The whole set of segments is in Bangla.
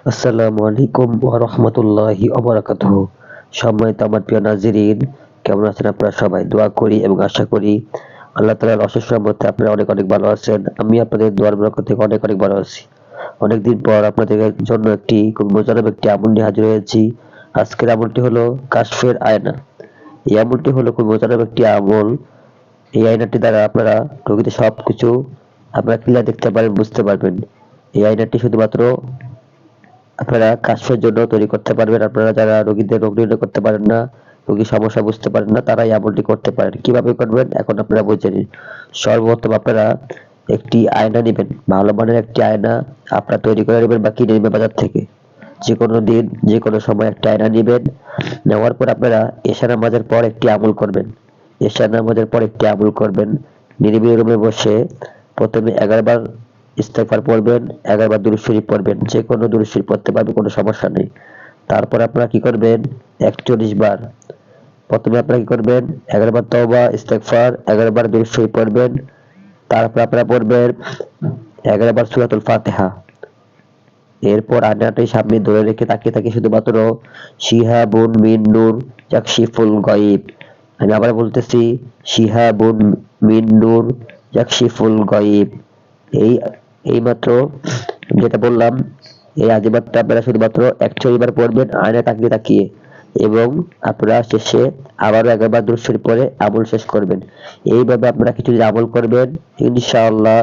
আসসালামু আলাইকুম ওয়া রাহমাতুল্লাহি ওয়া বারাকাতুহু। সম্মানিত আমার প্রিয় নাজিরিন, কেমন আছেন আপনারা সবাই? দোয়া করি এবং আশা করি আল্লাহ তাআলার অশেষ রহমতে আপনারা অনেক অনেক ভালো আছেন। আমি আপনাদের দোয়ার বরকত থেকে অনেক অনেক ভালো আছি। অনেকদিন পর আপনাদের জন্য খুব মজাদার একটি আমল নিয়ে হাজির হয়েছি। আজকের আমলটি হলো কাশফের আয়না। এই আমলটি হলো খুব মজাদার একটি আমল। এই আয়নাটি দ্বারা আপনারা প্রকৃতির সবকিছু আপনারা ক্লিয়ার দেখতে পারবেন, বুঝতে পারবেন। এই আয়নাটি শুধুমাত্র আপনারা কাশফের জন্য তৈরি করতে পারবেন। আপনারা যারা রোগীদের রোগ নির্ণয় করতে পারেন না, রোগীর সমস্যা বুঝতে পারেন না, তারা এই আমলটি করতে পারেন। কিভাবে করবেন এখন আপনারা বুঝে নিন। সর্বপ্রথম আপনারা একটি আয়না নেবেন, ভালো মানের একটি আয়না আপনারা তৈরি করে নেবেন বা কিনে নেবেন বাজার থেকে। যে কোনো দিন যে কোনো সময় একটা আয়না নেবেন। নেওয়ার পর আপনারা এশা নামাজের পর একটি আমল করবেন। এশা নামাজের পর একটি আমল করবেন। নিরিবিলি রুমে বসে প্রথমে 11 বার ইস্তেগফার পড়বেন, 11 বার দুরূদ শরীফ পড়বেন। যে কোনো দুরূদ শরীফ পড়তে পারবেন, কোনো সমস্যা নেই। তারপর আপনারা কি করবেন? 41 বার। প্রথমে আপনারা কি করবেন? 11 বার তওবা ইস্তেগফার, 11 বার দুরূদ শরীফ পড়বেন। তারপর আপনারা পড়বেন 11 বার সূরাতুল ফাতিহা। এরপর আয়নাটি সামনে ধরে রেখে তাকিয়ে থাকি শুধুমাত্র শিহাবুন মিন নূর ইয়াকশিফুল গায়ব। আমি আবার বলতেছি, শিহাবুন মিন নূর ইয়াকশিফুল গায়ব। এই এইমাত্র যেটা বললাম, এই আজিবাতটা আপনারা শুধুমাত্র 41 বার পড়বেন আয়না তাকিয়ে তাকিয়ে, এবং আপনারা শেষে আবারও 11 বার দুরূদ শরীফ পড়ে আমল শেষ করবেন। এইভাবে আপনারা কিছুদিন আমল করবেন ইনশাআল্লাহ।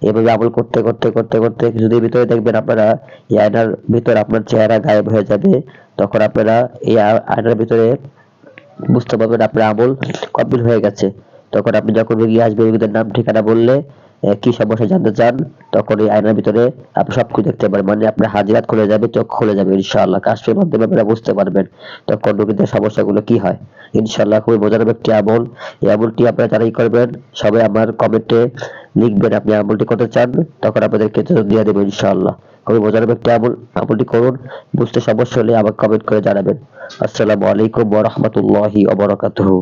এভাবে আমল করতে করতে করতে করতে কিছুদিনের ভিতরে দেখবেন আপনারা এই আয়নার ভিতর আপনার চেহারা গায়েব হয়ে যাবে। তখন আপনারা এই আয়নার ভিতরে বুঝতে পারবেন আপনার আমল কমপ্লিট হয়ে গেছে। তখন আপনি যখন রোগী আসবে, রোগীদের নাম ঠিকানা বললে কি সমস্যা জানতে চান, তখন এই আয়নার ভিতরে আপনি সবকিছু দেখতে পারবেন। মানে আপনার হাজিরাত খুলে যাবে, চোখ খুলে যাবে ইনশাআল্লাহ। কাশফের মাধ্যমে আপনারা বুঝতে পারবেন তখন রোগীদের সমস্যাগুলো কি হয়। ইনশাআল্লাহ খুবই মজাদার একটি আমল। এই আমলটি আপনারা যারাই করবেন সবাই আমার কমেন্টে লিখবেন আপনি আমলটি করতে চান, তখন আপনাদেরকে দিয়ে দেবো ইনশাআল্লাহ। খুবই মজাদার একটি আমল। আমলটি করুন, বুঝতে সমস্যা হলে আমাকে কমেন্ট করে জানাবেন। আসসালামু আলাইকুম ওয়া রাহমাতুল্লাহি ওয়া বারাকাতুহু।